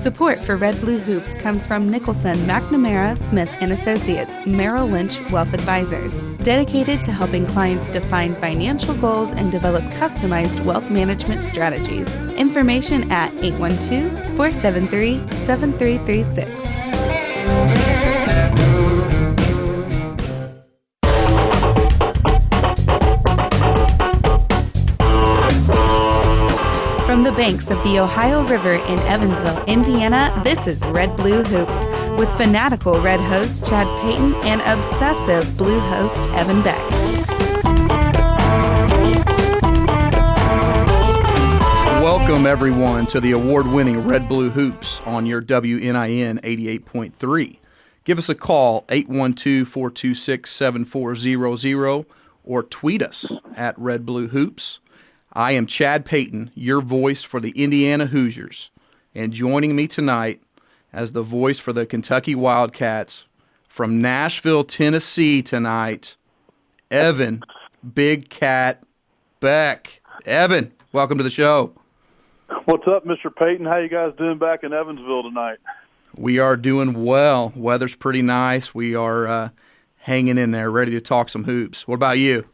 Support for Red Blue Hoops comes from Nicholson, McNamara, Smith & Associates, Merrill Lynch Wealth Advisors, dedicated to helping clients define financial goals and develop customized wealth management strategies. Information at 812-473-7336. From the banks of the Ohio River in Evansville, Indiana, this is Red Blue Hoops with fanatical Red host Chad Payton and obsessive Blue host Evan Beck. Welcome, everyone, to the award-winning Red Blue Hoops on your WNIN 88.3. Give us a call, 812-426-7400, or tweet us at Red Blue Hoops. I am Chad Payton, your voice for the Indiana Hoosiers, and joining me tonight as the voice for the Kentucky Wildcats from Nashville, Tennessee tonight, Evan Big Cat Beck. Evan, welcome to the show. What's up, Mr. Payton? How you guys doing back in Evansville tonight? We are doing well. Weather's pretty nice. We are hanging in there, ready to talk some hoops. What about you?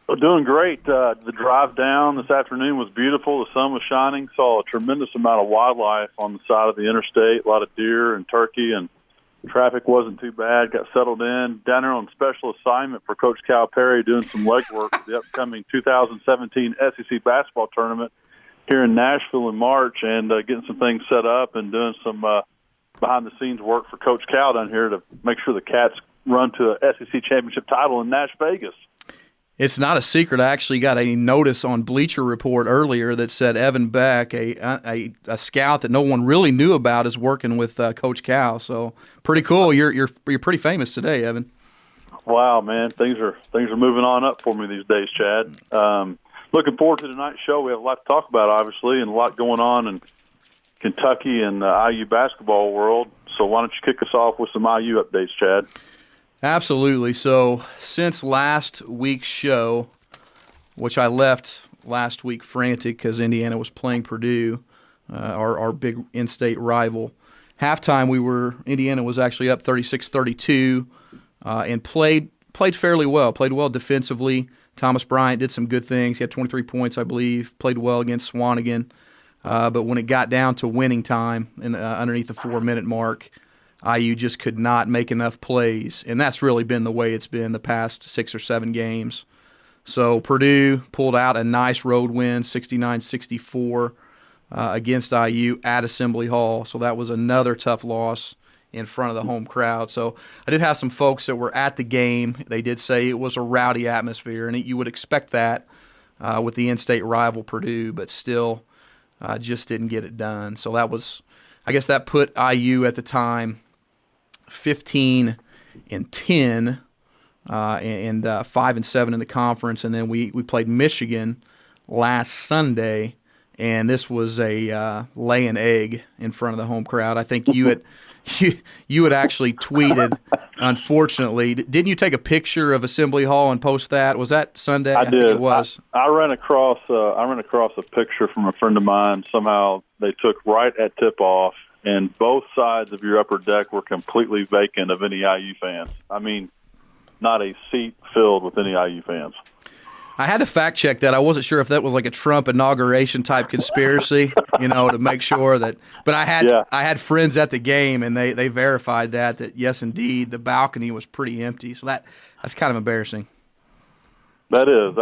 Well, doing great. The drive down this afternoon was beautiful. The sun was shining. Saw a tremendous amount of wildlife on the side of the interstate, a lot of deer and turkey, and traffic wasn't too bad. Got settled in. Down there on special assignment for Coach Cal Perry doing some legwork for the upcoming 2017 SEC basketball tournament here in Nashville in March, and getting some things set up and doing some behind-the-scenes work for Coach Cal down here to make sure the Cats run to a SEC championship title in Nash Vegas. It's not a secret. I actually got a notice on Bleacher Report earlier that said Evan Beck, a scout that no one really knew about, is working with Coach Cal. So pretty cool. You're pretty famous today, Evan. Wow, man, things are moving on up for me these days, Chad. Looking forward to tonight's show. We have a lot to talk about, obviously, and a lot going on in Kentucky and the IU basketball world. So why don't you kick us off with some IU updates, Chad? Absolutely. So since last week's show, which I left last week frantic because Indiana was playing Purdue, our big in-state rival, halftime Indiana was actually up 36-32 and played fairly well. Played well defensively. Thomas Bryant did some good things. He had 23 points, I believe. Played well against Swanigan. But when it got down to winning time and underneath the 4-minute mark, IU just could not make enough plays, and that's really been the way it's been the past 6 or 7 games. So Purdue pulled out a nice road win, 69-64 against IU at Assembly Hall. So that was another tough loss in front of the home crowd. So I did have some folks that were at the game. They did say it was a rowdy atmosphere, and you would expect that with the in-state rival Purdue, but still just didn't get it done. So that was, I guess that put IU at the time 15-10 and 5-7 in the conference, and then we played Michigan last Sunday, and this was a lay an egg in front of the home crowd. I think you had actually tweeted. Unfortunately, didn't you take a picture of Assembly Hall and post that? Was that Sunday? I did. Think it was. I ran across a picture from a friend of mine. Somehow they took right at tip off, and both sides of your upper deck were completely vacant of any IU fans. I mean, not a seat filled with any IU fans. I had to fact check that. I wasn't sure if that was like a Trump inauguration type conspiracy, to make sure that. But I had friends at the game, and they verified that yes, indeed, the balcony was pretty empty. So that's kind of embarrassing. That is.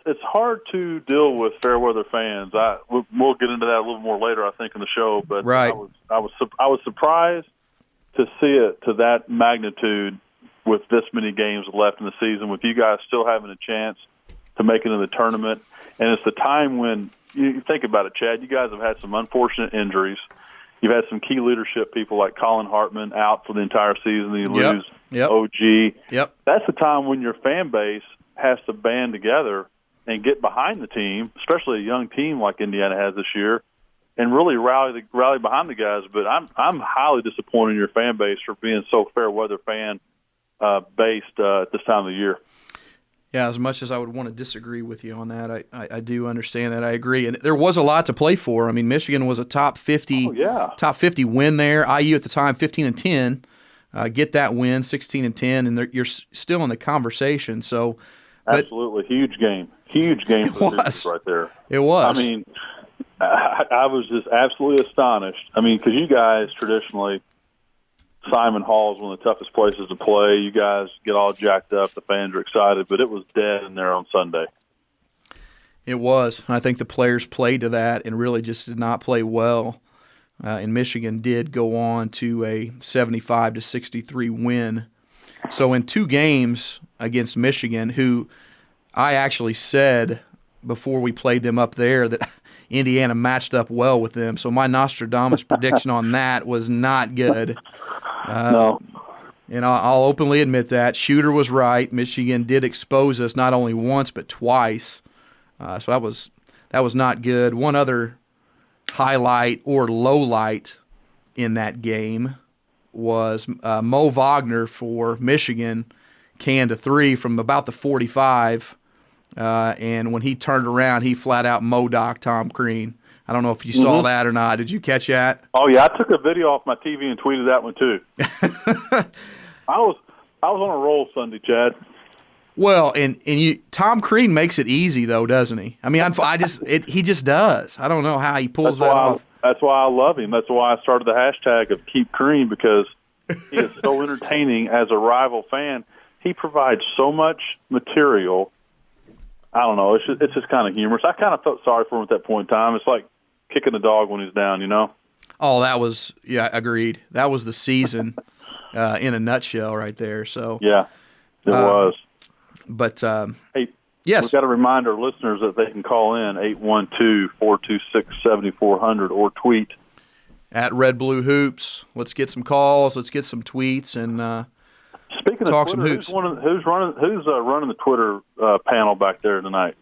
It's hard to deal with fair weather fans. We'll get into that a little more later, I think, in the show. But right. I was surprised to see it to that magnitude with this many games left in the season, with you guys still having a chance to make it in the tournament. And it's the time when you think about it, Chad. You guys have had some unfortunate injuries. You've had some key leadership people like Colin Hartman out for the entire season. You lose OG. Yep. That's the time when your fan base has to band together and get behind the team, especially a young team like Indiana has this year, and really rally behind the guys. But I'm highly disappointed in your fan base for being so fair weather fan based at this time of the year. Yeah, as much as I would want to disagree with you on that, I do understand that. I agree. And there was a lot to play for. I mean, Michigan was a top 50 win there. IU at the time, 15-10. Get that win, 16-10, and you're still in the conversation. So, absolutely, huge game for the Hoosiers right there. It was. I mean, I was just absolutely astonished. I mean, because you guys traditionally, Simon Hall is one of the toughest places to play. You guys get all jacked up. The fans are excited, but it was dead in there on Sunday. It was. I think the players played to that and really just did not play well. And Michigan did go on to a 75-63 win. So in 2 games against Michigan, who I actually said before we played them up there that Indiana matched up well with them. So my Nostradamus prediction on that was not good. No. And I'll openly admit that. Shooter was right. Michigan did expose us not only once but twice. So that was not good. One other highlight or low light in that game was Mo Wagner for Michigan canned a 3 from about the 45. And when he turned around, he flat out Modoc Tom Crean. I don't know if you saw that or not. Did you catch that? Oh yeah, I took a video off my TV and tweeted that one too. I was on a roll Sunday, Chad. Well, and Tom Crean makes it easy though, doesn't he? I mean, he just does. I don't know how he pulls that off. That's why I love him. That's why I started the hashtag of Keep Crean, because he is so entertaining as a rival fan. He provides so much material. I don't know. It's just kind of humorous. I kind of felt sorry for him at that point in time. It's like kicking the dog when he's down, you know? Oh, agreed. That was the season in a nutshell right there. So yeah, it was. But hey, yes, we've got to remind our listeners that they can call in 812-426-7400 or tweet at Red Blue Hoops. Let's get some calls. Let's get some tweets and speaking talk of some Twitter, hoops. Who's running the Twitter panel back there tonight?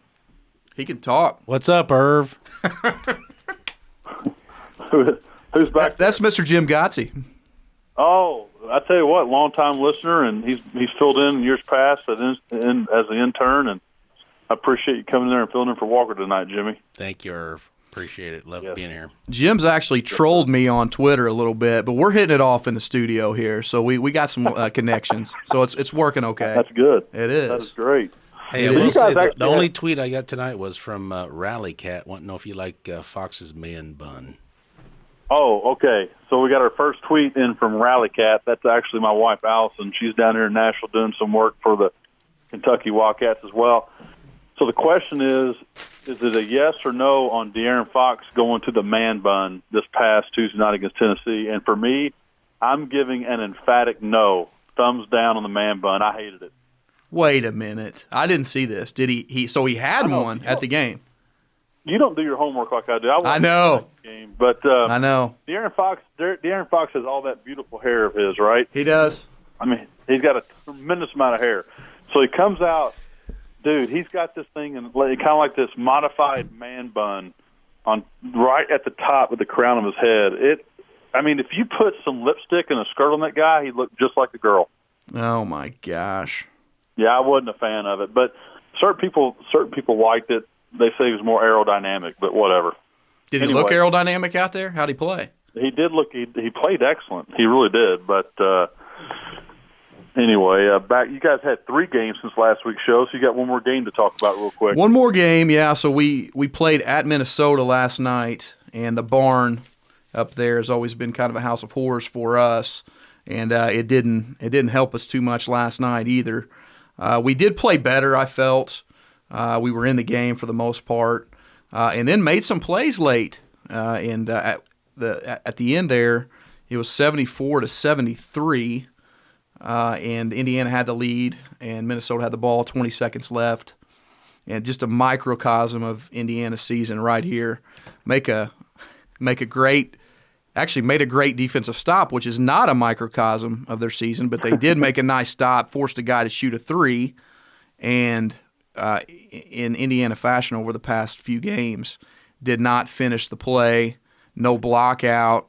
He can talk. What's up, Irv? Who's back? That's Mr. Jim Gotze. Oh, I tell you what, long-time listener, and he's filled in years past as an intern, and I appreciate you coming there and filling in for Walker tonight, Jimmy. Thank you, Irv. Appreciate it. Love being here. Jim's actually trolled me on Twitter a little bit, but we're hitting it off in the studio here, so we got some connections. So it's working okay. That's good. It is. That's great. Hey, I will say the only tweet I got tonight was from Rally Cat. Want to know if you like Fox's man bun. Oh, okay. So we got our first tweet in from Rally Cat. That's actually my wife, Allison. She's down here in Nashville doing some work for the Kentucky Wildcats as well. So the question is it a yes or no on De'Aaron Fox going to the man bun this past Tuesday night against Tennessee? And for me, I'm giving an emphatic no. Thumbs down on the man bun. I hated it. Wait a minute. I didn't see this. Did he? So he had one at the game. You don't do your homework like I do. I know. Game, but I know. De'Aaron Fox has all that beautiful hair of his, right? He does. I mean, he's got a tremendous amount of hair. So he comes out, dude. He's got this thing, and kind of like this modified man bun on right at the top of the crown of his head. I mean, if you put some lipstick and a skirt on that guy, he'd look just like a girl. Oh my gosh. Yeah, I wasn't a fan of it, but certain people liked it. They say he was more aerodynamic, but whatever. Did he look aerodynamic out there? How'd he play? He did look. He played excellent. He really did. But anyway, back. You guys had 3 games since last week's show, so you got one more game to talk about real quick. One more game, yeah. So we played at Minnesota last night, and the barn up there has always been kind of a house of horrors for us, and it didn't help us too much last night either. We did play better, I felt. We were in the game for the most part, and then made some plays late. And at the end there, it was 74-73, and Indiana had the lead, and Minnesota had the ball, 20 seconds left, and just a microcosm of Indiana's season right here. Made a great defensive stop, which is not a microcosm of their season, but they did make a nice stop, forced a guy to shoot a 3, and in Indiana fashion over the past few games, did not finish the play, no block out.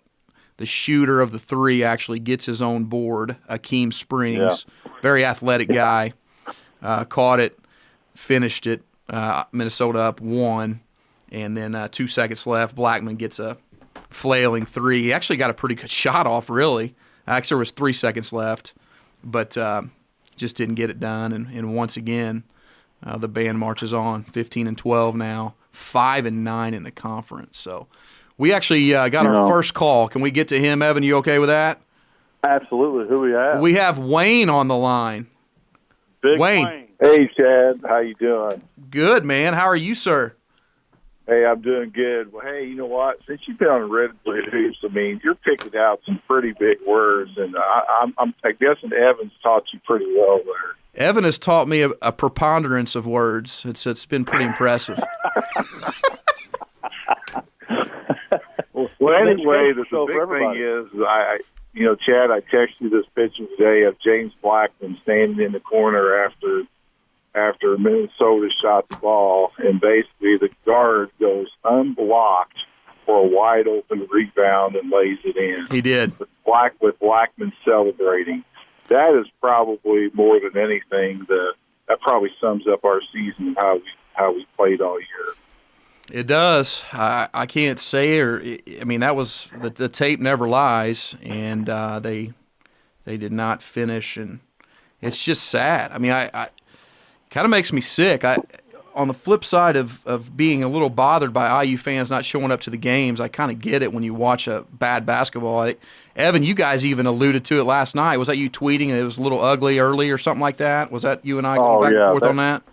The shooter of the 3 actually gets his own board, Akeem Springs, very athletic guy, caught it. finished it. Minnesota up 1, and then 2 seconds left. Blackman gets a flailing 3. He actually got a pretty good shot off, really. Actually, there was 3 seconds left, but just didn't get it done. And once again, the band marches on, 15-12 now, 5-9 in the conference. So we actually got our first call. Can we get to him, Evan? You okay with that? Absolutely. Who we have? We have Wayne on the line. Big Wayne. Hey, Chad. How you doing? Good, man. How are you, sir? Hey, I'm doing good. Well, hey, you know what? Since you've been on Red Blue Hoops, I mean, you're picking out some pretty big words, and I'm guessing Evan's taught you pretty well there. Evan has taught me a preponderance of words. It's been pretty impressive. Well, anyway, the big thing is, Chad, I texted you this picture today of James Blackman standing in the corner after Minnesota shot the ball, and basically the guard goes unblocked for a wide open rebound and lays it in. He did. With Blackman celebrating. That is probably more than anything that probably sums up our season, how we played all year. It does. I can't say, that was the tape never lies, and they did not finish, and it's just sad. I mean, I kind of makes me sick. On the flip side of being a little bothered by IU fans not showing up to the games, I kind of get it when you watch a bad basketball. Evan, you guys even alluded to it last night. Was that you tweeting it was a little ugly early or something like that? Was that you and I going back and forth on that?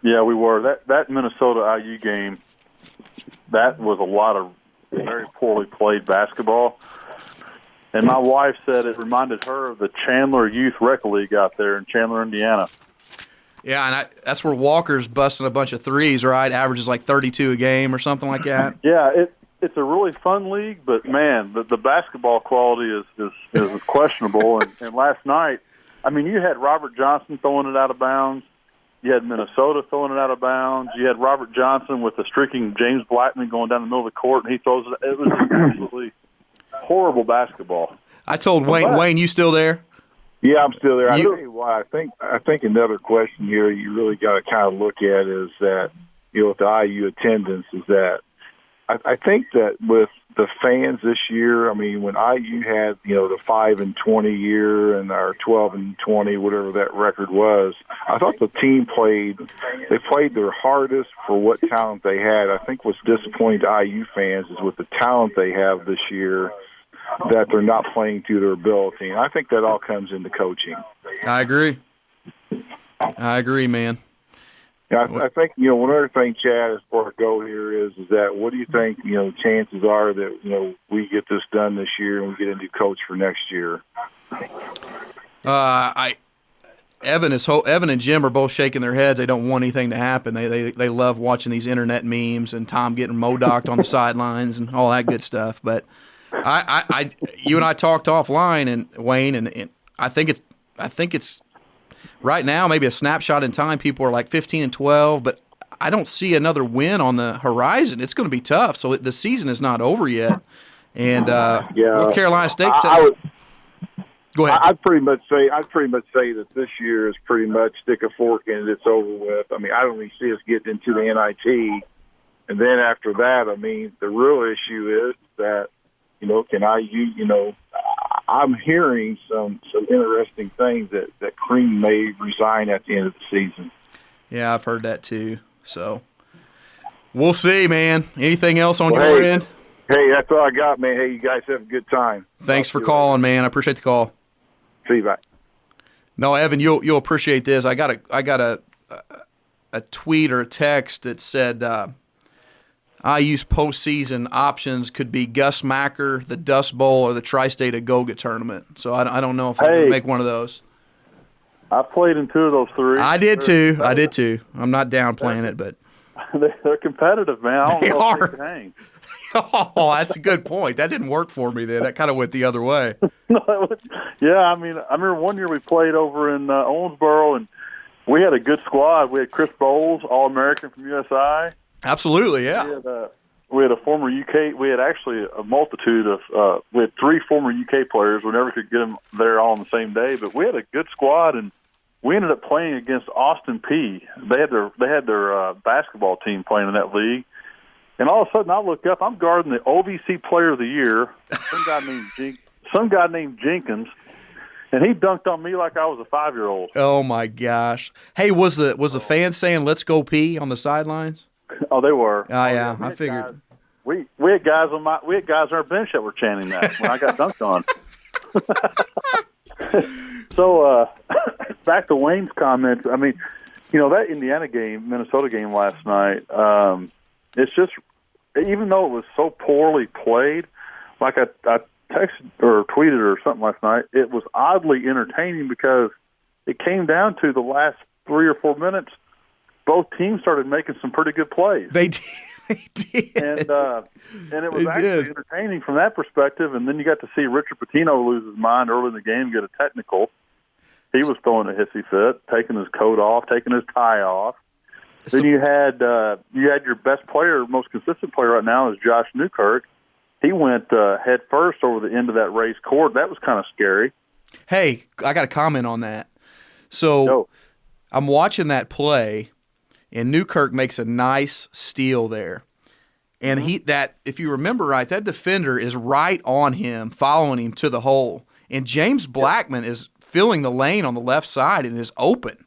Yeah, we were. That Minnesota IU game, that was a lot of very poorly played basketball. And my wife said it reminded her of the Chandler Youth Rec League out there in Chandler, Indiana. Yeah, and that's where Walker's busting a bunch of threes, right? Averages like 32 a game or something like that. Yeah, it's a really fun league, but, man, the basketball quality is questionable. And last night, I mean, you had Robert Johnson throwing it out of bounds. You had Minnesota throwing it out of bounds. You had Robert Johnson with the streaking James Blackman going down the middle of the court, and he throws it. It was absolutely horrible basketball. I told Wayne, you still there? Yeah, I'm still there. I tell you why. I think another question here you really got to kind of look at is that, with the IU attendance is that I think that with the fans this year, I mean, when IU had, the 5-20 year and our 12-20, whatever that record was, I thought the team played their hardest for what talent they had. I think what's disappointing to IU fans is with the talent they have this year, that they're not playing to their ability. And I think that all comes into coaching. I agree, man. Yeah, I think, one other thing, Chad, as far as go here is that what do you think, chances are that, we get this done this year and we get a new coach for next year? Evan and Jim are both shaking their heads. They don't want anything to happen. They love watching these internet memes and Tom getting modocked on the sidelines and all that good stuff. But you and I talked offline, and Wayne, and I think it's right now maybe a snapshot in time. People are like 15-12, but I don't see another win on the horizon. It's going to be tough. So the season is not over yet. And North Carolina State said, go ahead. I'd pretty much say that this year is pretty much stick a fork in it. It's over with. I mean, I don't even see us getting into the NIT, and then after that, I mean, the real issue is that. Can I'm hearing some interesting things that Cream may resign at the end of the season. Yeah, I've heard that too. So we'll see, man. Anything else on your end? Hey, that's all I got, man. Hey, you guys have a good time. Thanks for calling, man. I appreciate the call. See you, bye. No, Evan, you'll appreciate this. I got a tweet or a text that said IU's postseason options could be Gus Macker, the Dust Bowl, or the Tri-State Agoga tournament. So I don't know if I can make one of those. I played in 2 of those 3. I did too. I'm not downplaying it, but they're competitive, man. I don't know if they can hang. Oh, that's a good point. That didn't work for me then. That kind of went the other way. Yeah, I mean, I remember one year we played over in Owensboro, and we had a good squad. We had Chris Bowles, All-American from USI. Absolutely, yeah. We had a former UK. We had actually a multitude of. We had 3 former UK players. We never could get them there all on the same day, but we had a good squad, and we ended up playing against Austin P. They had their basketball team playing in that league. And all of a sudden, I look up. I'm guarding the OVC Player of the Year, some guy named Jenkins, and he dunked on me like I was a 5-year-old. Oh my gosh! Hey, was the fans saying "Let's go P" on the sidelines? Oh, they were. Oh yeah, I figured. We had guys on our bench that were chanting that when I got dunked on. So back to Wayne's comments. I mean, that Minnesota game last night. It's just, even though it was so poorly played, like I texted or tweeted or something last night, it was oddly entertaining because it came down to the last 3 or 4 minutes. Both teams started making some pretty good plays. They did. And it was actually entertaining from that perspective. And then you got to see Richard Pitino lose his mind early in the game, get a technical. He was throwing a hissy fit, taking his coat off, taking his tie off. Then you had your best player, most consistent player right now is Josh Newkirk. He went head first over the end of that raised court. That was kind of scary. Hey, I got a comment on that. So I'm watching that play, and Newkirk makes a nice steal there. And if you remember right, that defender is right on him, following him to the hole. And James Blackman is filling the lane on the left side and is open.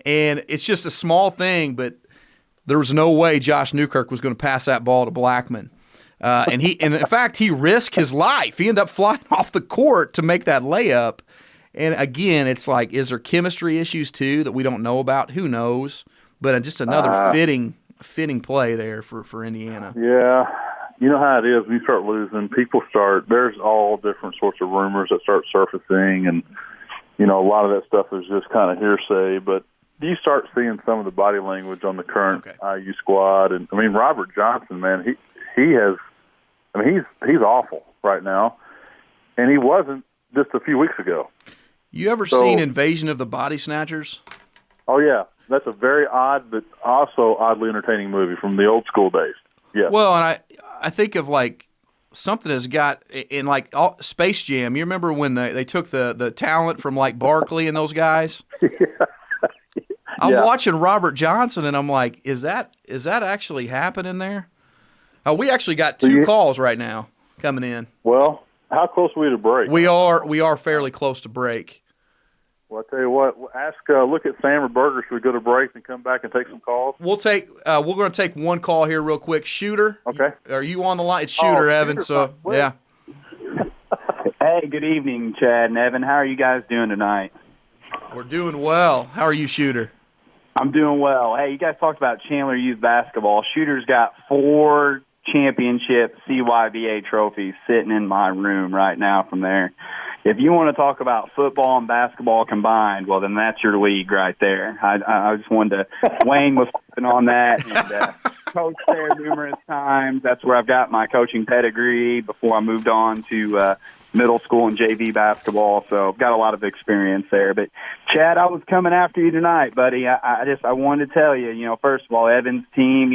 And it's just a small thing, but there was no way Josh Newkirk was going to pass that ball to Blackman. And in fact, he risked his life. He ended up flying off the court to make that layup. And again, it's like, is there chemistry issues too that we don't know about? Who knows? But just another fitting play there for Indiana. Yeah. You know how it is when you start losing, there's all different sorts of rumors that start surfacing, and, a lot of that stuff is just kind of hearsay, but you start seeing some of the body language on the current IU squad. And, Robert Johnson, man, he's awful right now, and he wasn't just a few weeks ago. You ever seen Invasion of the Body Snatchers? Oh, yeah. That's a very odd but also oddly entertaining movie from the old school days. Yeah. Well, and I think of like something has got in like Space Jam. You remember when they took the talent from like Barkley and those guys? I'm watching Robert Johnson and I'm like, is that actually happening there? We actually got 2 calls right now coming in. Well, how close are we to break? We are fairly close to break. Well, I tell you what, look at Sam or Burger. Should we go to break and come back and take some calls? We're going to take one call here real quick. Shooter, okay. Are you on the line? It's Shooter, Evan. So yeah. Hey, good evening, Chad and Evan. How are you guys doing tonight? We're doing well. How are you, Shooter? I'm doing well. Hey, you guys talked about Chandler Youth basketball. Shooter's got 4 championship CYBA trophies sitting in my room right now from there. If you want to talk about football and basketball combined, well, then that's your league right there. I just wanted to – Wayne was on that and coached there numerous times. That's where I've got my coaching pedigree before I moved on to middle school and JV basketball. So I've got a lot of experience there. But, Chad, I was coming after you tonight, buddy. I wanted to tell you, first of all, Evan's team,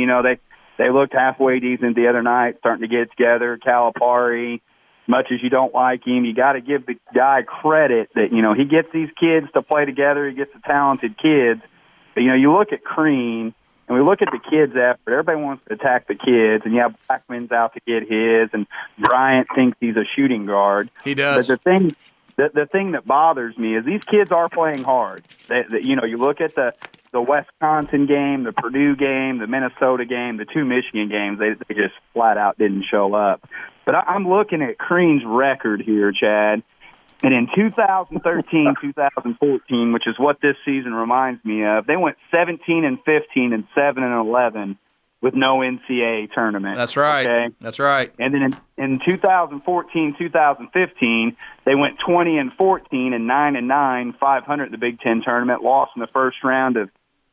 they looked halfway decent the other night, starting to get together. Calipari, much as you don't like him, you got to give the guy credit that, he gets these kids to play together. He gets the talented kids. But, you look at Crean, and we look at the kids' effort. Everybody wants to attack the kids, and, Blackman's out to get his, and Bryant thinks he's a shooting guard. He does. But the thing that bothers me is these kids are playing hard. You look at the Wisconsin game, the Purdue game, the Minnesota game, the 2 Michigan games, they just flat out didn't show up. But I'm looking at Crean's record here, Chad, and in 2013, 2014, which is what this season reminds me of, they went 17-15 and 7-11 with no NCAA tournament. That's right. Okay? That's right. And then in 2014, 2015, they went 20-14 and 9-9, 500 in the Big Ten tournament, lost in the first round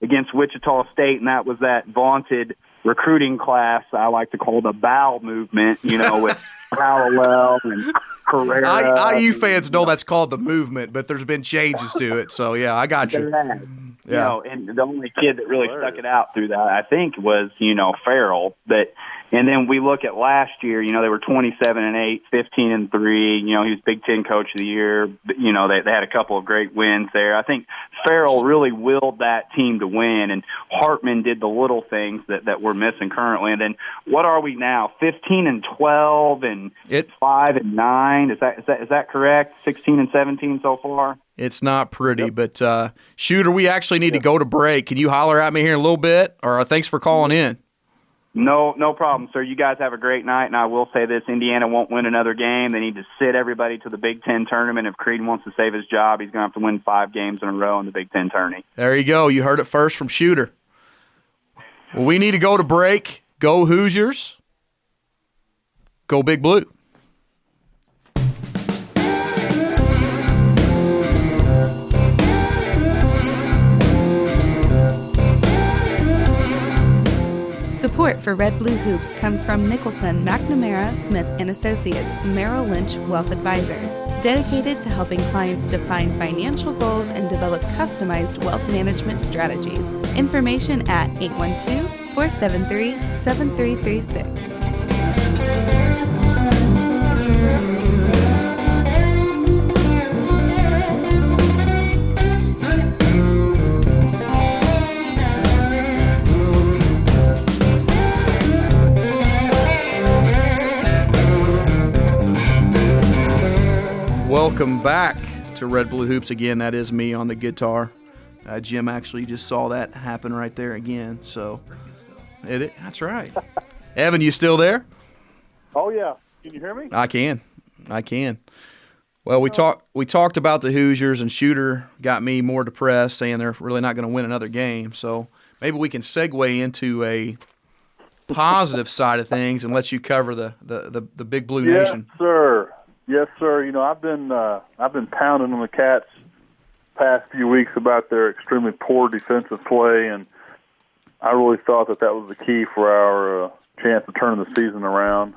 against Wichita State, and that was that vaunted recruiting class I like to call the bowel movement, with Parallel and Carrera. IU fans know that's called the movement, but there's been changes to it. So, yeah, I got you. And the only kid that really stuck it out through that, I think, was, Farrell. But, And then we look at last year, they were 27-8, 15-3. He was Big Ten Coach of the Year. They had a couple of great wins there. I think Farrell really willed that team to win, and Hartman did the little things that we're missing currently. And then what are we now? 15-12 and 5-9. Is that correct? 16-17 so far. It's not pretty, but Shooter, we actually need to go to break. Can you holler at me here in a little bit? Or thanks for calling in. No problem, sir. You guys have a great night, and I will say this, Indiana won't win another game. They need to sit everybody to the Big Ten tournament. If Creed wants to save his job, he's going to have to win 5 games in a row in the Big Ten tourney. There you go. You heard it first from Shooter. Well, we need to go to break. Go Hoosiers. Go Big Blue. Support for Red Blue Hoops comes from Nicholson, McNamara, Smith & Associates, Merrill Lynch Wealth Advisors, dedicated to helping clients define financial goals and develop customized wealth management strategies. Information at 812-473-7336. Welcome back to Red Blue Hoops. Again, that is me on the guitar. Jim actually just saw that happen right there again. So, that's right. Evan, you still there? Oh, yeah. Can you hear me? I can. Well, we talked about the Hoosiers, and Shooter got me more depressed, saying they're really not going to win another game. So maybe we can segue into a positive side of things and let you cover the Big Blue Nation. Yes, sir. I've been pounding on the Cats past few weeks about their extremely poor defensive play, and I really thought that was the key for our chance to turn the season around.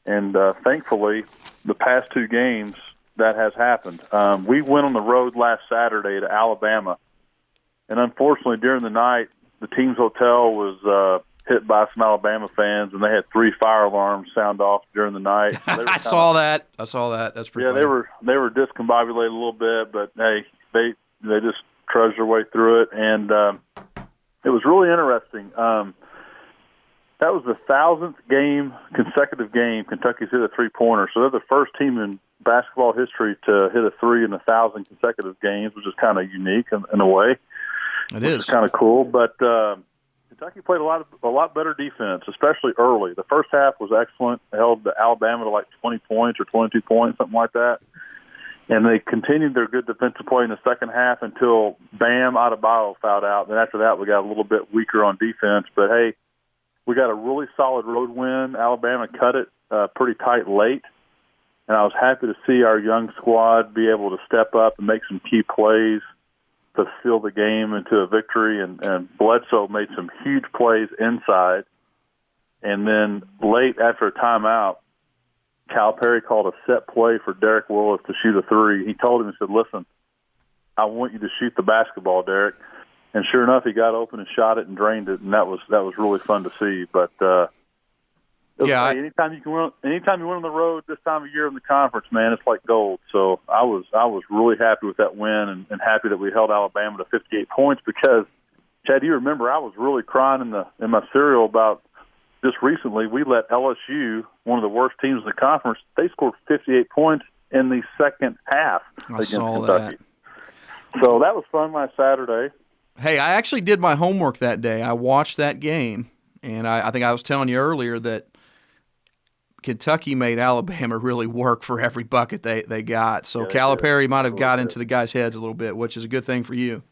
And thankfully, the past 2 games, that has happened. We went on the road last Saturday to Alabama, and unfortunately, during the night, the team's hotel was hit by some Alabama fans, and they had 3 fire alarms sound off during the night. I saw that. That's pretty funny. They were discombobulated a little bit, but hey, they just trudged their way through it, and it was really interesting. That was the 1,000th consecutive game Kentucky's hit a 3-pointer. So they're the first team in basketball history to hit a 3 in 1,000 consecutive games, which is kind of unique in a way. It is kind of cool, but Kentucky played a lot better defense, especially early. The first half was excellent. They held Alabama to like 20 points or 22 points, something like that. And they continued their good defensive play in the second half until Bam Adebayo fouled out. Then after that, we got a little bit weaker on defense. But, hey, we got a really solid road win. Alabama cut it pretty tight late. And I was happy to see our young squad be able to step up and make some key plays to seal the game into a victory, and Bledsoe made some huge plays inside. And then late after a timeout, Calipari called a set play for Derek Willis to shoot a 3. He told him, he said, "Listen, I want you to shoot the basketball, Derek." And sure enough, he got open and shot it and drained it, and that was really fun to see. But anytime you win on the road this time of year in the conference, man, it's like gold. So I was really happy with that win and happy that we held Alabama to 58 points because, Chad, you remember I was really crying in my cereal about just recently we let LSU, one of the worst teams in the conference, they scored 58 points in the second half against Kentucky. So that was fun last Saturday. Hey, I actually did my homework that day. I watched that game, and I think I was telling you earlier that Kentucky made Alabama really work for every bucket they got. So Calipari might have got into the guys' heads a little bit, which is a good thing for you.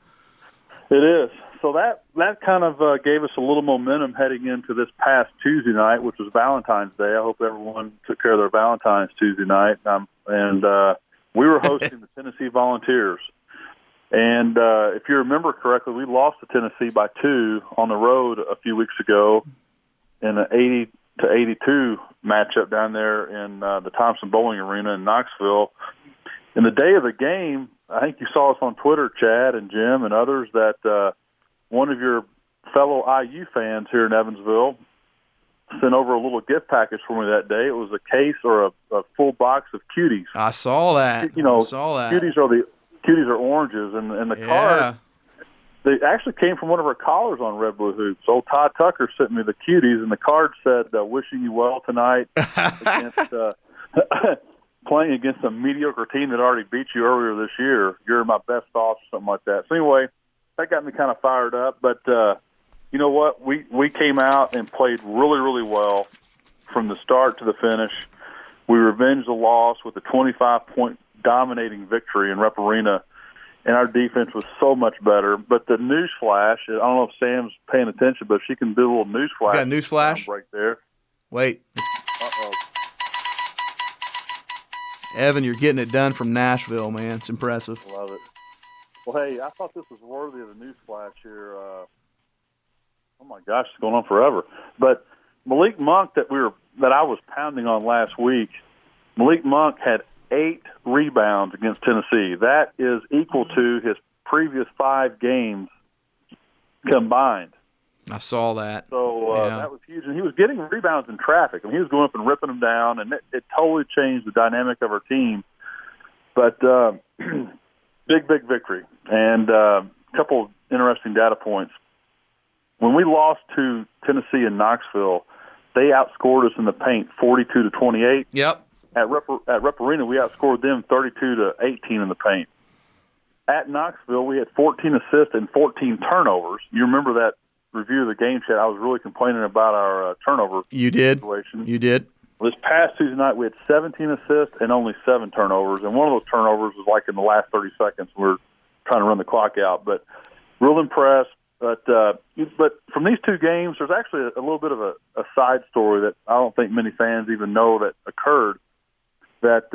It is. So that kind of gave us a little momentum heading into this past Tuesday night, which was Valentine's Day. I hope everyone took care of their Valentine's Tuesday night. And we were hosting the Tennessee Volunteers. And if you remember correctly, we lost to Tennessee by 2 on the road a few weeks ago in an 80-82 matchup down there in the Thompson Bowling Arena in Knoxville. In the day of the game, I think you saw us on Twitter, Chad and Jim and others, that one of your fellow IU fans here in Evansville sent over a little gift package for me that day. It was a case or a full box of cuties. I saw that. I saw that. Cuties are oranges, and the card, they actually came from one of our callers on Red Blue Hoops. Old Todd Tucker sent me the cuties, and the card said, "Wishing you well tonight against playing against a mediocre team that already beat you earlier this year. You're my best thoughts," or something like that. So anyway, that got me kind of fired up. But you know what? We came out and played really, really well from the start to the finish. We revenged the loss with a 25-point dominating victory in Rep Arena, and our defense was so much better. But the news flash, I don't know if Sam's paying attention, but she can do a little news flash. Got a news flash? Right there. Wait. Uh-oh. Evan, you're getting it done from Nashville, man. It's impressive. Love it. Well, hey, I thought this was worthy of a news flash here. Oh my gosh, it's going on forever. But Malik Monk that I was pounding on last week, Malik Monk had 8 rebounds against Tennessee. That is equal to his previous 5 games combined. I saw that. So that was huge. And he was getting rebounds in traffic. I mean, he was going up and ripping them down, and it totally changed the dynamic of our team. But big victory. And a couple of interesting data points. When we lost to Tennessee in Knoxville, they outscored us in the paint 42-28. Yep. At Rep Arena, we outscored them 32-18 in the paint. At Knoxville, we had 14 assists and 14 turnovers. You remember that review of the game, Chad? I was really complaining about our turnover situation. You did. This past Tuesday night, we had 17 assists and only 7 turnovers, and one of those turnovers was like in the last 30 seconds. We were trying to run the clock out, but real impressed. But from these 2 games, there's actually a little bit of a side story that I don't think many fans even know that occurred. That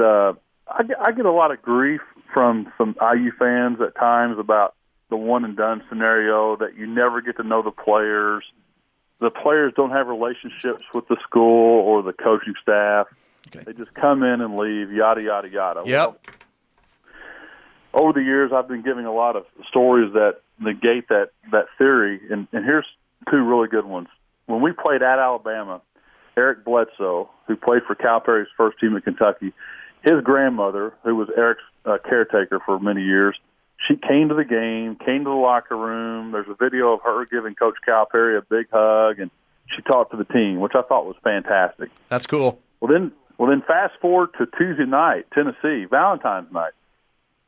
I get a lot of grief from some IU fans at times about the one-and-done scenario, that you never get to know the players. The players don't have relationships with the school or the coaching staff. Okay. They just come in and leave, yada, yada, yada. Yep. Well, over the years, I've been giving a lot of stories that negate that theory, and here's 2 really good ones. When we played at Alabama, Eric Bledsoe, who played for Calipari's first team at Kentucky, his grandmother, who was Eric's caretaker for many years, she came to the game, came to the locker room. There's a video of her giving Coach Calipari a big hug, and she talked to the team, which I thought was fantastic. That's cool. Well, then fast forward to Tuesday night, Tennessee, Valentine's night.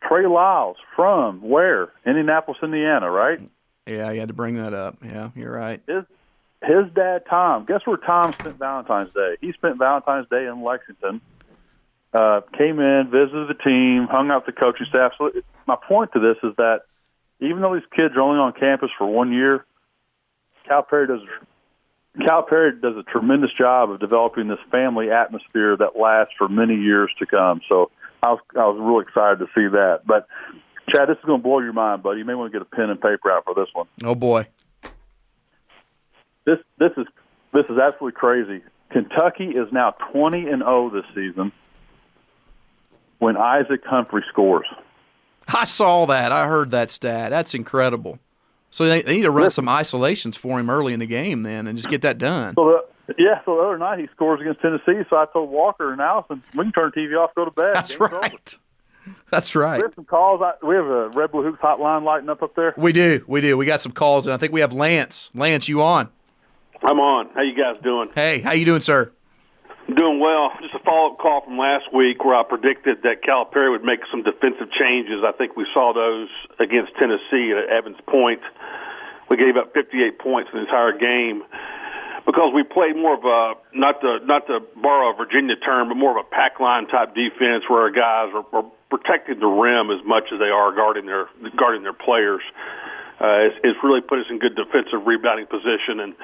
Trey Lyles from where? Indianapolis, Indiana, right? Yeah, you had to bring that up. Yeah, you're right. His dad, Tom, guess where Tom spent Valentine's Day? He spent Valentine's Day in Lexington, came in, visited the team, hung out with the coaching staff. So my point to this is that even though these kids are only on campus for 1 year, Calipari does a tremendous job of developing this family atmosphere that lasts for many years to come. So I was really excited to see that. But, Chad, this is going to blow your mind, buddy. You may want to get a pen and paper out for this one. Oh, boy. This is absolutely crazy. Kentucky is now 20-0 this season when Isaac Humphrey scores. I saw that. I heard that stat. That's incredible. So they need to run some isolations for him early in the game then and just get that done. So the other night he scores against Tennessee, so I told Walker and Allison, we can turn the TV off, go to bed. That's right. That's right. We have some calls. We have a Red Blue Hoops hotline lighting up there. We do. We got some calls, and I think we have Lance. Lance, you on? I'm on. How you guys doing? Hey, how you doing, sir? Doing well. Just a follow-up call from last week where I predicted that Calipari would make some defensive changes. I think we saw those against Tennessee at Evans Point. We gave up 58 points in the entire game because we played more of a, not to borrow a Virginia term, but more of a pack line type defense where our guys are protecting the rim as much as they are guarding their players. It's really put us in good defensive rebounding position,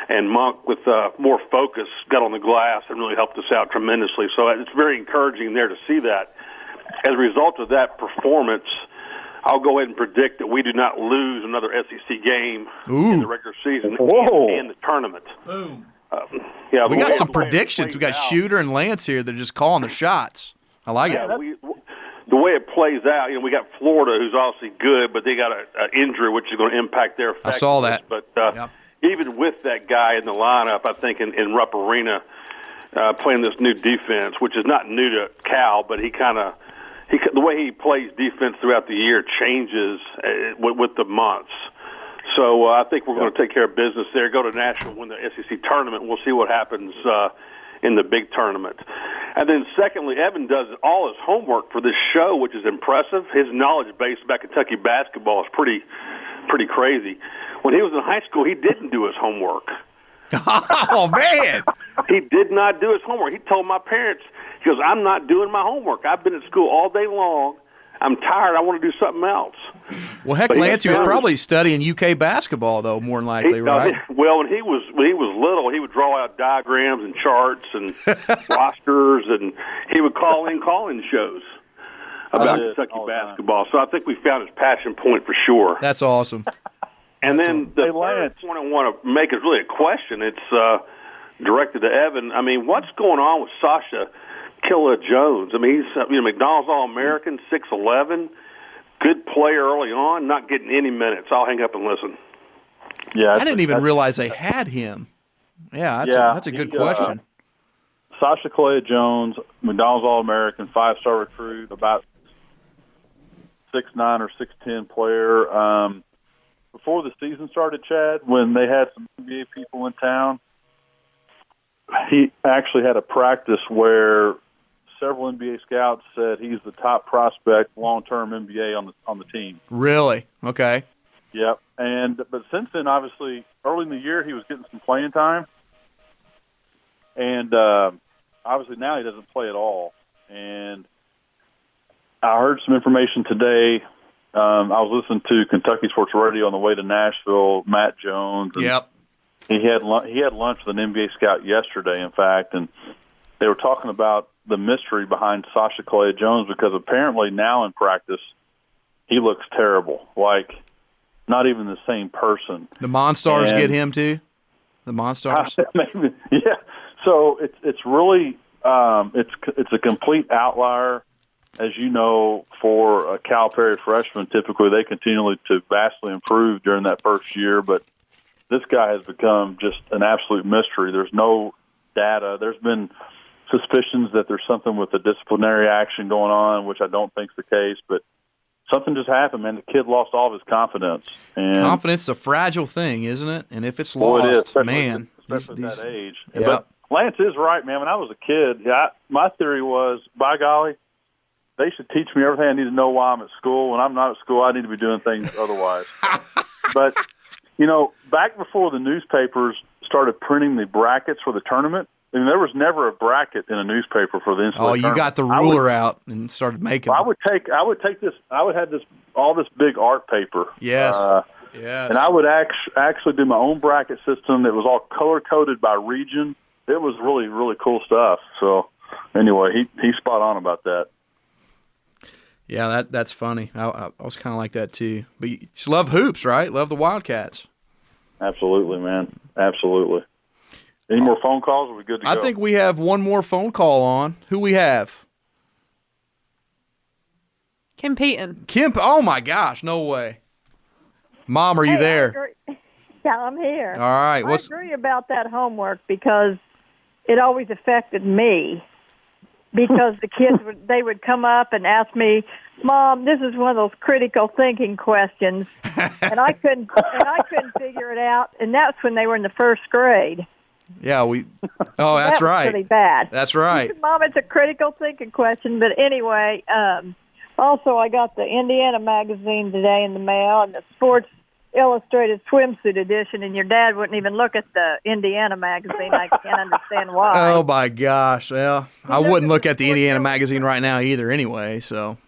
and Monk, with more focus, got on the glass and really helped us out tremendously. So it's very encouraging there to see that. As a result of that performance, I'll go ahead and predict that we do not lose another SEC game in the regular season and the tournament. Boom. Yeah, we got some predictions. We got Shooter and Lance here. They're just calling the shots. I like it. The way it plays out, we got Florida, who's obviously good, but they got an injury which is going to impact their effectiveness. I saw that. But even with that guy in the lineup, I think in Rupp Arena playing this new defense, which is not new to Cal, but the way he plays defense throughout the year changes with the months. So I think we're going to take care of business there, go to Nashville, win the SEC tournament. We'll see what happens in the big tournament. And then secondly, Evan does all his homework for this show, which is impressive. His knowledge base about Kentucky basketball is pretty crazy. When he was in high school, he didn't do his homework. Oh, man. He did not do his homework. He told my parents, he goes, I'm not doing my homework. I've been at school all day long. I'm tired. I want to do something else. Well, heck, Lance, he was probably studying UK basketball, though, more than likely, right? Well, when he was little, he would draw out diagrams and charts and rosters, and he would call in shows about Kentucky basketball. So I think we found his passion point for sure. That's awesome. And then the third point I want to make is really a question. It's directed to Evan. I mean, what's going on with Sasha Killa-Jones? I mean, he's McDonald's All-American, 6'11", good player early on, not getting any minutes. I'll hang up and listen. Yeah, I didn't even realize they had him. Yeah, that's a good question. Sasha Killa-Jones, McDonald's All-American, 5-star recruit, about 6'9" or 6'10" player. Before the season started, Chad, when they had some NBA people in town, he actually had a practice where several NBA scouts said he's the top prospect, long-term NBA on the team. Really? Okay. Yep. But since then, obviously, early in the year he was getting some playing time, and obviously now he doesn't play at all. And I heard some information today. I was listening to Kentucky Sports Radio on the way to Nashville. Matt Jones. Yep. He had lunch with an NBA scout yesterday, in fact, and they were talking about the mystery behind Sasha Killa-Jones, because apparently now in practice he looks terrible, like not even the same person. The Monstars get him too. The Monstars. Maybe, yeah. So it's really it's a complete outlier. As you know, for a Calipari freshman, typically they continue to vastly improve during that first year, but this guy has become just an absolute mystery. There's no data. There's been suspicions that there's something with the disciplinary action going on, which I don't think is the case, but something just happened, man. The kid lost all of his confidence. And confidence is a fragile thing, isn't it? And if it's lost, man. Especially at that age. Yeah. But Lance is right, man. When I was a kid, my theory was, by golly, they should teach me everything I need to know while I'm at school. When I'm not at school, I need to be doing things otherwise. But, back before the newspapers started printing the brackets for the tournament, I mean, there was never a bracket in a newspaper for the NCAA tournament. You got the ruler out and started making. I would take this. I would have all this big art paper. Yes. Yes. And I would actually do my own bracket system. It was all color coded by region. It was really, really cool stuff. So anyway, he's spot on about that. Yeah, that's funny. I was kind of like that too. But you just love hoops, right? Love the Wildcats. Absolutely, man. Absolutely. Any more phone calls? Are we good to go? I think we have one more phone call on. Who we have? Kim Peaton. Oh, my gosh. No way. Mom, are you there? Yeah, I'm here. All right. I agree about that homework because it always affected me. Because the kids they would come up and ask me, Mom, this is one of those critical thinking questions, and I couldn't figure it out. And that's when they were in the first grade. Yeah, that's right. Really bad. That's right. Mom, it's a critical thinking question. But anyway, also I got the Indiana magazine today in the mail and the Sports Illustrated swimsuit edition, and your dad wouldn't even look at the Indiana magazine. I can't understand why. Oh, my gosh. Well, I wouldn't look at the Indiana magazine right now either anyway, so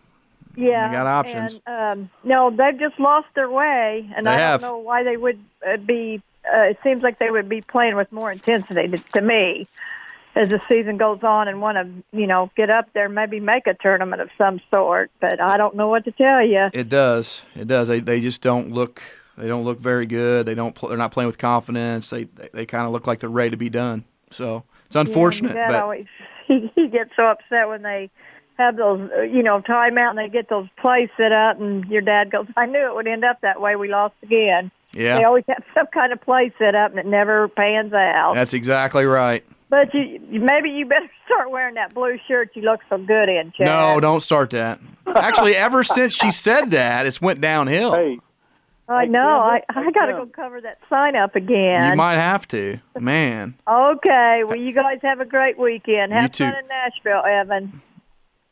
yeah, I got options. And, no, they've just lost their way, and I don't know why they would be it seems like they would be playing with more intensity to me as the season goes on and want to, get up there and maybe make a tournament of some sort, but I don't know what to tell you. It does. They just don't look... They don't look very good. They're not playing with confidence. They kind of look like they're ready to be done. So it's unfortunate. Yeah, but he gets so upset when they have those, timeout and they get those plays set up, and your dad goes, I knew it would end up that way. We lost again. Yeah. They always have some kind of play set up, and it never pans out. That's exactly right. But maybe you better start wearing that blue shirt you look so good in, Chad. No, don't start that. Actually, ever since she said that, it's went downhill. Hey. I know. I got to go cover that sign up again. You might have to. Man. Okay. Well, you guys have a great weekend. Have You too. fun in Nashville, Evan.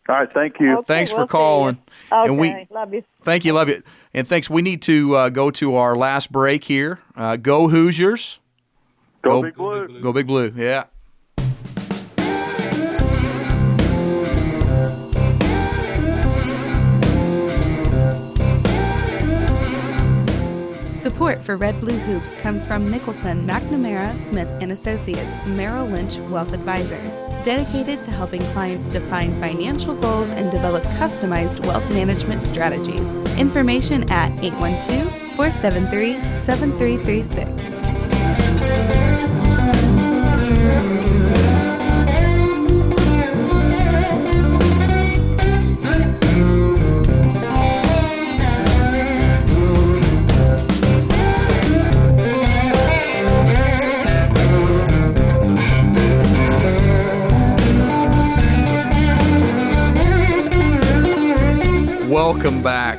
All right, thank you. Okay, Thanks we'll for calling. see you. And Okay, love you. Thank you, love you. And thanks. We need to go to our last break here. Go Hoosiers. Go Big Blue. Go Big Blue, yeah. Support for Red Blue Hoops comes from Nicholson, McNamara, Smith & Associates, Merrill Lynch Wealth Advisors, dedicated to helping clients define financial goals and develop customized wealth management strategies. Information at 812-473-7336. Welcome back,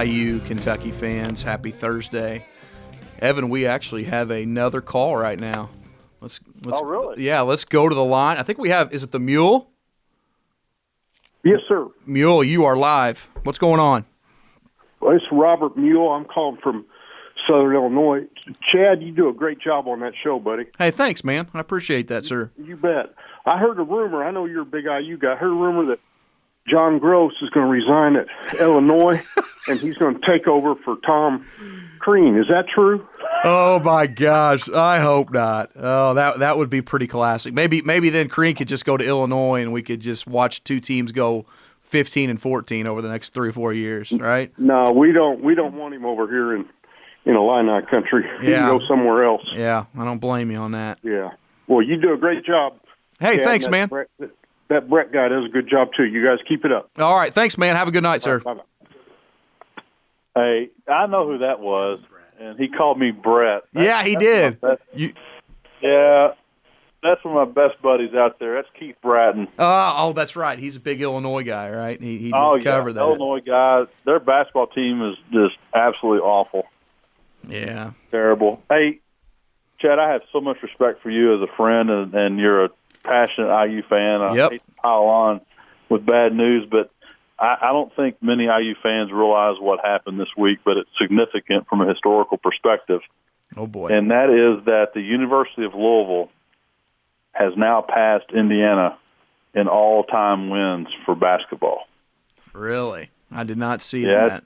IU Kentucky fans. Happy Thursday. Evan, we actually have another call right now. Let's Oh, really? Yeah, let's go to the line. I think we have, is it the Mule? Yes, sir. Mule, you are live. What's going on? Well, it's Robert Mule. I'm calling from Southern Illinois. Chad, you do a great job on that show, buddy. Hey, thanks, man. I appreciate that, sir. You bet. I heard a rumor. I know you're a big IU guy. I heard a rumor that John Gross is going to resign at Illinois, and he's going to take over for Tom Crean. Is that true? Oh my gosh! I hope not. Oh, that would be pretty classic. Maybe then Crean could just go to Illinois, and we could just watch two teams go 15-14 over the next 3 or 4 years, right? No, we don't want him over here in Illini country. He can go somewhere else. Yeah, I don't blame you on that. Yeah. Well, you do a great job. Hey, Chad, thanks, man. That Brett guy does a good job, too. You guys keep it up. All right. Thanks, man. Have a good night, sir. Bye-bye. Hey, I know who that was, and he called me Brett. Yeah, he did. Yeah, that's one of my best buddies out there. That's Keith Bratton. Oh, that's right. He's a big Illinois guy, right? He did cover that. Illinois guys. Their basketball team is just absolutely awful. Yeah. Terrible. Hey, Chad, I have so much respect for you as a friend, and you're a passionate IU fan. I hate to pile on with bad news, but I don't think many IU fans realize what happened this week, but it's significant from a historical perspective. Oh, boy. And that is that the University of Louisville has now passed Indiana in all-time wins for basketball. Really? I did not see that.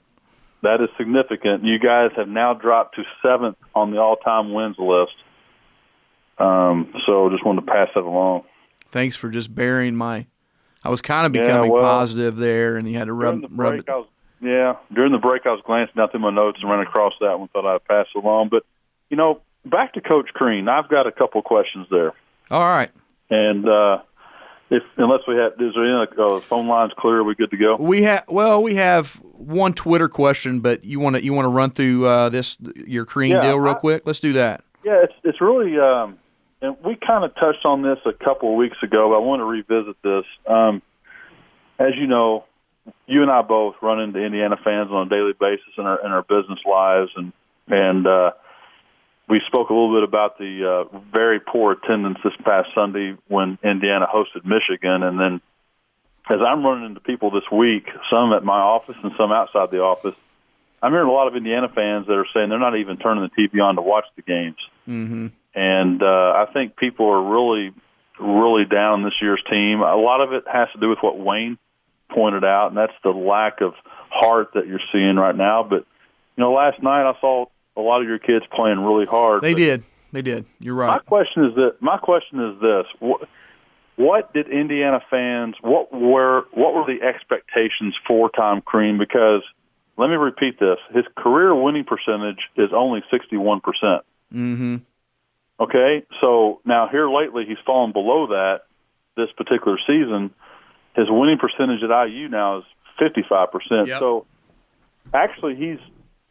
That is significant. You guys have now dropped to 7th on the all-time wins list. So just wanted to pass that along. Thanks for just bearing my. I was kind of becoming positive there, and you had to rub it. During the break, I was glancing down through my notes and ran across that one. Thought I'd pass it along. But back to Coach Crean. I've got a couple of questions there. All right. And is there any phone lines clear? Are we good to go? We have one Twitter question, but you want to run through your Crean deal real quick? Let's do that. Yeah, it's really. And we kind of touched on this a couple of weeks ago, but I want to revisit this. As you know, you and I both run into Indiana fans on a daily basis in our business lives, and we spoke a little bit about the very poor attendance this past Sunday when Indiana hosted Michigan. And then as I'm running into people this week, some at my office and some outside the office, I'm hearing a lot of Indiana fans that are saying they're not even turning the TV on to watch the games. Mm-hmm. And I think people are really, really down on this year's team. A lot of it has to do with what Wayne pointed out, and that's the lack of heart that you're seeing right now. But, last night I saw a lot of your kids playing really hard. They did. You're right. My question is this. What did Indiana fans, what were the expectations for Tom Crean? Because, let me repeat this, his career winning percentage is only 61%. Mm-hmm. Okay, so now here lately he's fallen below that this particular season. His winning percentage at IU now is 55%. Yep. So actually he's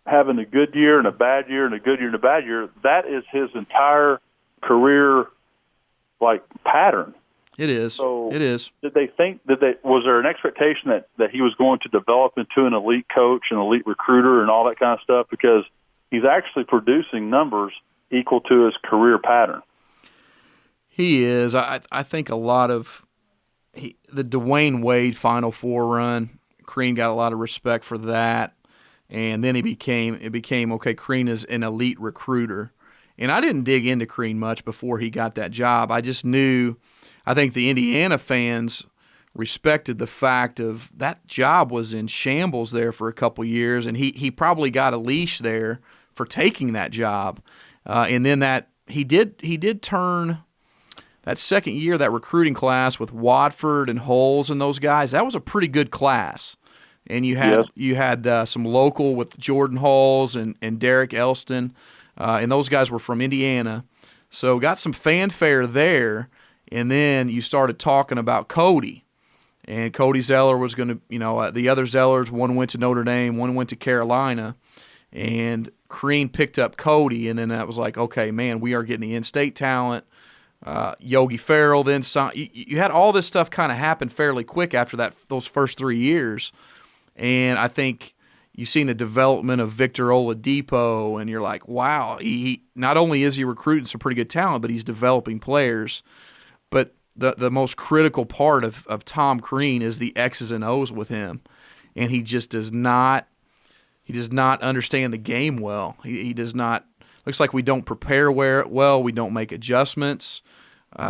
having a good year and a bad year and a good year and a bad year, that is his entire career, pattern. It is. So it is. Was there an expectation that he was going to develop into an elite coach, an elite recruiter, and all that kind of stuff? Because he's actually producing numbers equal to his career pattern. He is. I think a lot of the Dwayne Wade Final Four run, Crean got a lot of respect for that, and then it became okay, Crean is an elite recruiter. And I didn't dig into Crean much before he got that job. I just knew, I think the Indiana fans respected the fact of that job was in shambles there for a couple years, and he probably got a leash there for taking that job. And then that he did turn that second year, that recruiting class with Watford and Holes and those guys, that was a pretty good class. And you had some local with Jordan Holes and Derek Elston. And those guys were from Indiana. So got some fanfare there, and then you started talking about Cody. And Cody Zeller was going to, the other Zellers, one went to Notre Dame, one went to Carolina, and Crean picked up Cody, and then that was like, okay, man, we are getting the in-state talent. Yogi Ferrell then you had all this stuff kind of happen fairly quick after those first 3 years, and I think you've seen the development of Victor Oladipo, and you're like, wow, he not only is he recruiting some pretty good talent, but he's developing players. But the most critical part of Tom Crean is the X's and O's with him, and he just does not understand the game well. He does not. Looks like we don't prepare well. We don't make adjustments.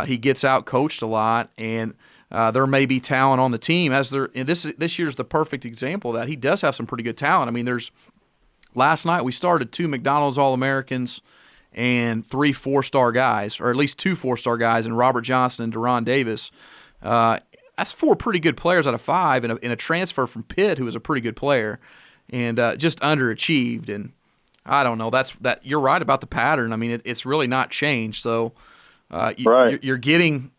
He gets out coached a lot, and there may be talent on the team. And this year's the perfect example of that. He does have some pretty good talent. I mean, last night we started 2 McDonald's All-Americans and 3 4-star guys, or at least 2 4-star guys, and Robert Johnson and Deron Davis. That's 4 pretty good players out of 5, in a transfer from Pitt, who is a pretty good player, and just underachieved. And I don't know. You're right about the pattern. I mean, it's really not changed. So you're getting.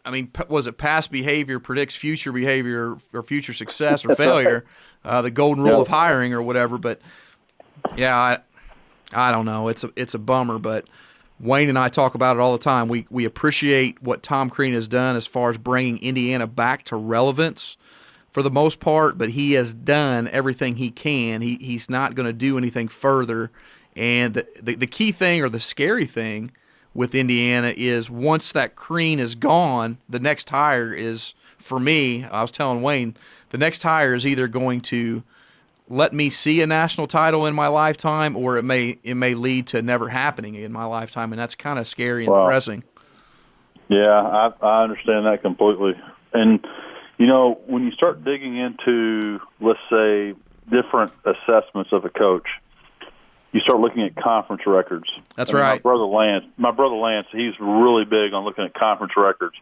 I mean, was it past behavior predicts future behavior or future success or failure, the golden rule of hiring or whatever. But, yeah, I don't know. It's a bummer, but Wayne and I talk about it all the time. We appreciate what Tom Crean has done as far as bringing Indiana back to relevance for the most part, but he has done everything he can. He's not going to do anything further. And the key thing, or the scary thing, with Indiana is once that Crean is gone, the next hire is, for me, I was telling Wayne, the next hire is either going to let me see a national title in my lifetime, or it may lead to never happening in my lifetime, and that's kind of scary and depressing. Yeah, I understand that completely. And, when you start digging into, let's say, different assessments of a coach, you start looking at conference records. That's right. My brother Lance, he's really big on looking at conference records.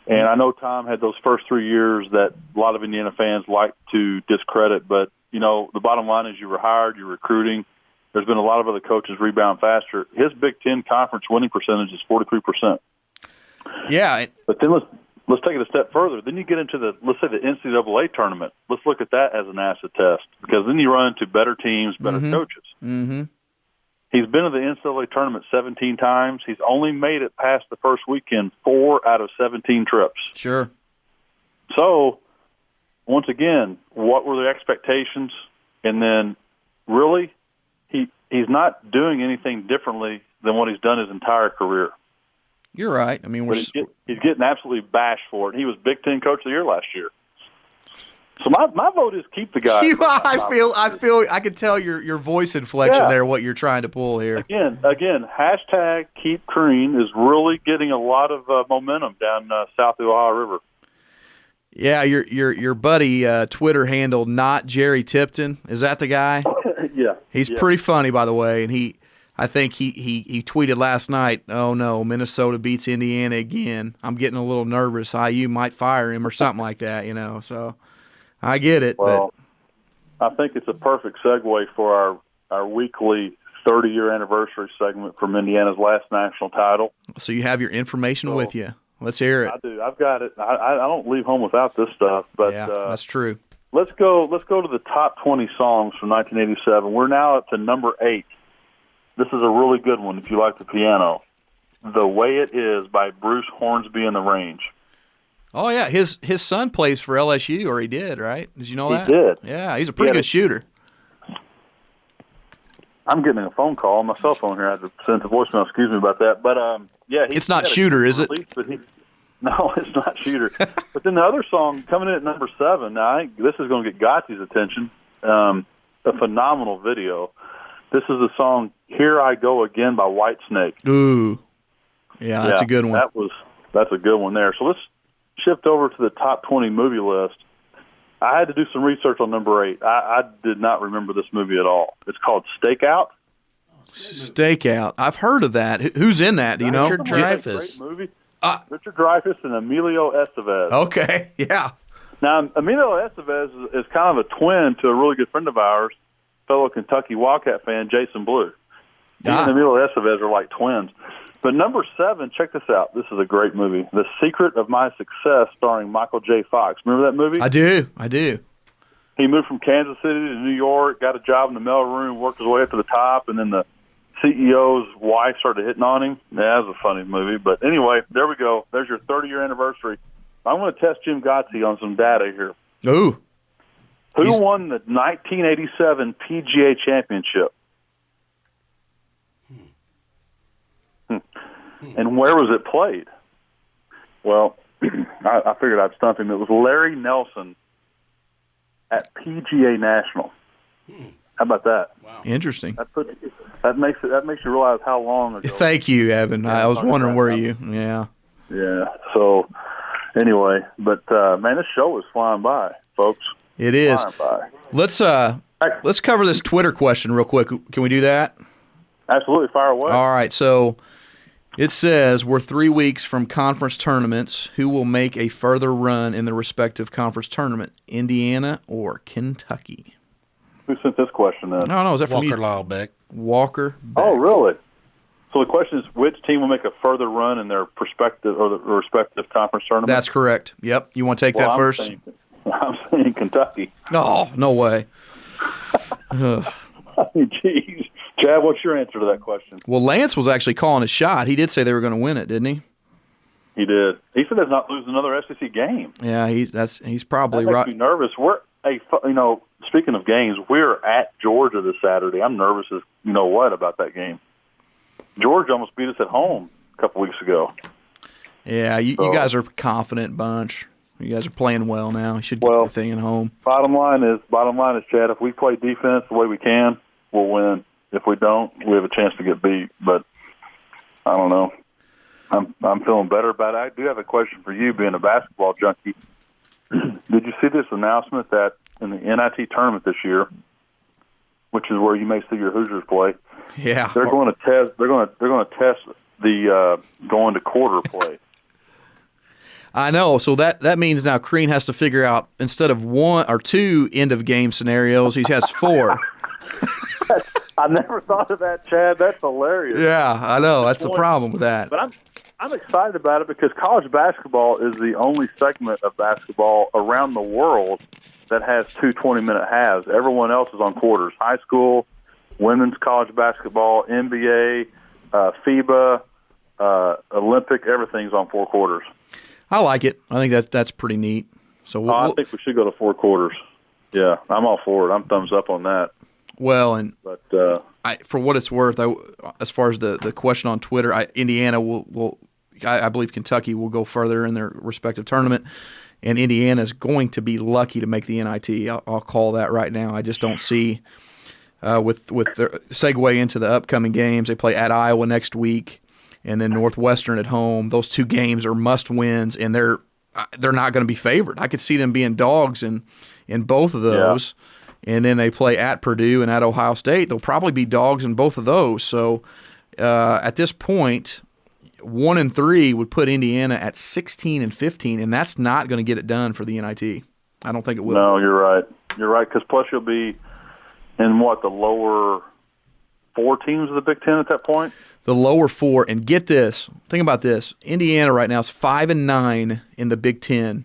And I know Tom had those first 3 years that a lot of Indiana fans like to discredit, but, the bottom line is you were hired, you're recruiting. There's been a lot of other coaches rebound faster. His Big Ten conference winning percentage is 43%. Yeah. But then let's take it a step further. Then you get into let's say the NCAA tournament. Let's look at that as an acid test, because then you run into better teams, better coaches. Mm-hmm. He's been to the NCAA tournament 17 times. He's only made it past the first weekend 4 out of 17 trips. Sure. So, once again, what were the expectations? And then, really, he's not doing anything differently than what he's done his entire career. You're right. I mean, he's getting absolutely bashed for it. He was Big Ten Coach of the Year last year. So my vote is keep the guy. I can tell your voice inflection there, what you're trying to pull here. Again, hashtag keep Crean is really getting a lot of momentum down south of the Ohio River. Yeah, your buddy Twitter handle not Jerry Tipton, is that the guy? Yeah, he's pretty funny, by the way, and I think he tweeted last night, oh no, Minnesota beats Indiana again. I'm getting a little nervous. IU might fire him or something like that, So I get it. Well, I think it's a perfect segue for our weekly 30-year anniversary segment from Indiana's last national title. So you have your information with you. Let's hear it. I do. I've got it. I don't leave home without this stuff. But yeah, that's true. let's go to the top 20 songs from 1987. We're now up to number 8. This is a really good one if you like the piano. The Way It Is by Bruce Hornsby and the Range. Oh, yeah. His son plays for LSU, or he did, right? Did you know that? He did. Yeah, he's a pretty good shooter. I'm getting a phone call on my cell phone here. I have to send a voicemail. Excuse me about that. But, yeah. It's not Shooter, is it? No, it's not Shooter. But then the other song coming in at number 7, now I think this is going to get Gotti's attention. A phenomenal video. This is the song Here I Go Again by Whitesnake. Ooh. Yeah, that's a good one. That's a good one there. So let's shift over to the top 20 movie list. I had to do some research on number 8. I did not remember this movie at all. It's called Stakeout. Stakeout. I've heard of that. Who's in that? Do you know? Richard Dreyfuss. Great movie. Richard Dreyfuss and Emilio Estevez. Okay, yeah. Now, Emilio Estevez is kind of a twin to a really good friend of ours, fellow Kentucky Wildcat fan, Jason Blue. He and Emilio Estevez are like twins. But number 7, check this out. This is a great movie. The Secret of My Success, starring Michael J. Fox. Remember that movie? I do. He moved from Kansas City to New York, got a job in the mailroom, worked his way up to the top, and then the CEO's wife started hitting on him. Yeah, that was a funny movie. But anyway, there we go. There's your 30-year anniversary. I'm going to test Jim Gotti on some data here. Ooh. Who won the 1987 PGA Championship? And where was it played? Well, I figured I'd stump him. It was Larry Nelson at PGA National. How about that? Wow. Interesting. That makes you realize how long ago. Thank you, Evan. I was wondering where you. Yeah. Yeah. So anyway, but man, this show is flying by, folks. It is. Flying by. Let's cover this Twitter question real quick. Can we do that? Absolutely. Fire away. All right. So it says we're 3 weeks from conference tournaments. Who will make a further run in the respective conference tournament, Indiana or Kentucky? Who sent this question then? No, is that from Walker Lawbeck? Walker Beck. Oh, really? So the question is, which team will make a further run in their perspective or the respective conference tournament? That's correct. Yep. You want to take that first? I'm saying Kentucky. No way. I mean, geez. Chad, what's your answer to that question? Well, Lance was actually calling a shot. He did say they were going to win it, didn't he? He did. He said they're not losing another SEC game. Yeah, he's probably that right. Makes me nervous. Speaking of games, we're at Georgia this Saturday. I'm nervous as you know what about that game. Georgia almost beat us at home a couple weeks ago. Yeah, you guys are a confident bunch. You guys are playing well now. You should get the thing at home. Bottom line is, Chad, if we play defense the way we can, we'll win. If we don't, we have a chance to get beat. But I don't know. I'm feeling better about it. I do have a question for you, being a basketball junkie. Did you see this announcement that in the NIT tournament this year, which is where you may see your Hoosiers play? Yeah, they're going to test. They're going to test the going to quarter play. I know. So that means now Crean has to figure out, instead of 1 or 2 end of game scenarios, he has 4. I never thought of that, Chad. That's hilarious. Yeah, I know. That's the problem with that. But I'm excited about it because college basketball is the only segment of basketball around the world that has 2 20-minute halves. Everyone else is on quarters. High school, women's college basketball, NBA, FIBA, Olympic, everything's on 4 quarters. I like it. I think that's pretty neat. So I think we should go to 4 quarters. Yeah, I'm all for it. I'm thumbs up on that. Well, for what it's worth, as far as the question on Twitter, Indiana I believe Kentucky will go further in their respective tournament, and Indiana is going to be lucky to make the NIT. I'll call that right now. I just don't see with their segue into the upcoming games. They play at Iowa next week, and then Northwestern at home. Those 2 games are must wins, and they're not going to be favored. I could see them being dogs in both of those. Yeah. And then they play at Purdue and at Ohio State. They'll probably be dogs in both of those. So at this point, 1 and 3 would put Indiana at 16 and 15, and that's not going to get it done for the NIT. I don't think it will. No, you're right. You're right, because plus you'll be in the lower 4 teams of the Big Ten at that point? The lower 4, and get this. Think about this. Indiana right now is 5-9 in the Big Ten.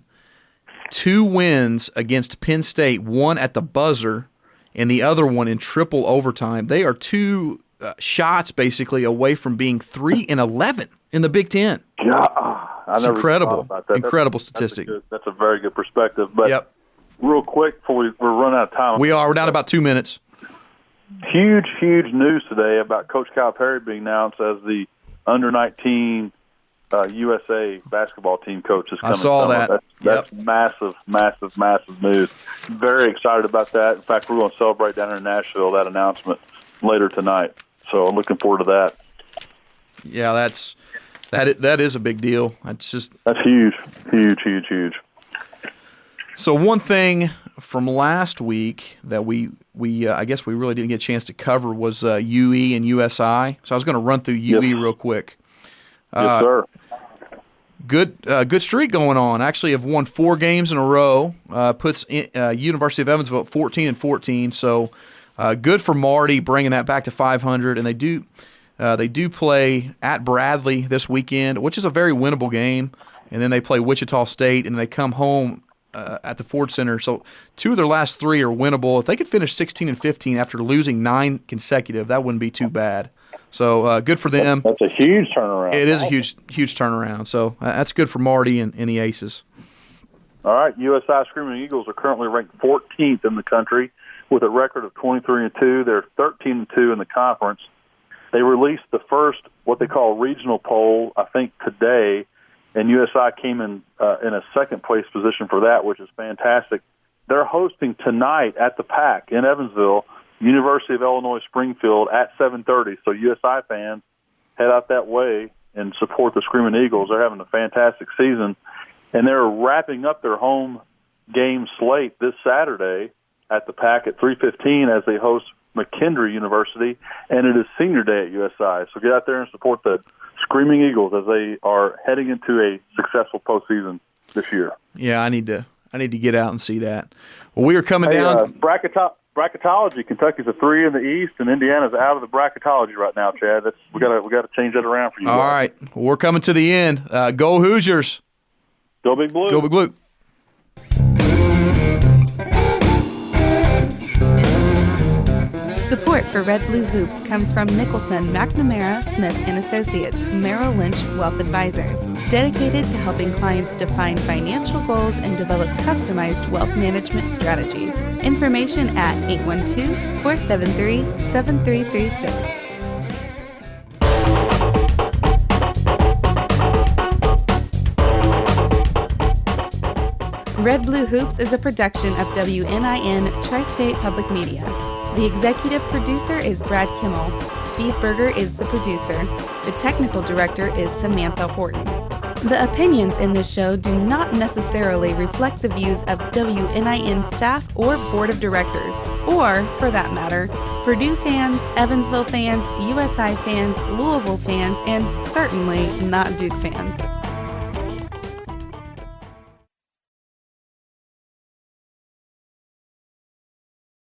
2 wins against Penn State, one at the buzzer and the other one in triple overtime. They are 2 shots basically away from being 3-11 in the Big Ten. Yeah, it's incredible. Incredible statistic. That's a very good perspective. But real quick before we're running out of time. We're down about 2 minutes. Huge news today about Coach Calipari being announced as the under-19 USA basketball team coach this coming summer. I saw that. That's massive news. Very excited about that. In fact, we're going to celebrate down here in Nashville that announcement later tonight. So I'm looking forward to that. Yeah, that is a big deal. That's huge. So one thing from last week that we I guess we really didn't get a chance to cover was UE and USI. So I was going to run through UE real quick. Yes, sir. Good streak going on. Actually, have won 4 games in a row. Puts University of Evansville at 14-14. So good for Marty bringing that back to 500. And they do play at Bradley this weekend, which is a very winnable game. And then they play Wichita State, and they come home at the Ford Center. So 2 of their last 3 are winnable. If they could finish 16-15 after losing 9 consecutive, that wouldn't be too bad. So good for them. That's a huge turnaround. It is a huge turnaround. So that's good for Marty and the Aces. All right, USI Screaming Eagles are currently ranked 14th in the country with a record of 23-2. They're 13-2 in the conference. They released the first what they call regional poll, I think today, and USI came in a second place position for that, which is fantastic. They're hosting tonight at the PAC in Evansville, University of Illinois Springfield at 7:30. So USI fans, head out that way and support the Screaming Eagles. They're having a fantastic season, and they're wrapping up their home game slate this Saturday at the PAC at 3:15 as they host McKendree University, and it is senior day at USI. So get out there and support the Screaming Eagles as they are heading into a successful postseason this year. Yeah, I need to get out and see that. Well, we are coming down. Bracketology. Kentucky's a 3 in the East, and Indiana's out of the bracketology right now, Chad. We got to change that around for you. All right, well, we're coming to the end. Go Hoosiers! Go Big Blue! Go Big Blue! Support for Red Blue Hoops comes from Nicholson, McNamara, Smith & Associates, Merrill Lynch Wealth Advisors, dedicated to helping clients define financial goals and develop customized wealth management strategies. Information at 812-473-7336. Red Blue Hoops is a production of WNIN Tri-State Public Media. The executive producer is Brad Kimmel. Steve Berger is the producer. The technical director is Samantha Horton. The opinions in this show do not necessarily reflect the views of WNIN staff or board of directors, or, for that matter, Purdue fans, Evansville fans, USI fans, Louisville fans, and certainly not Duke fans.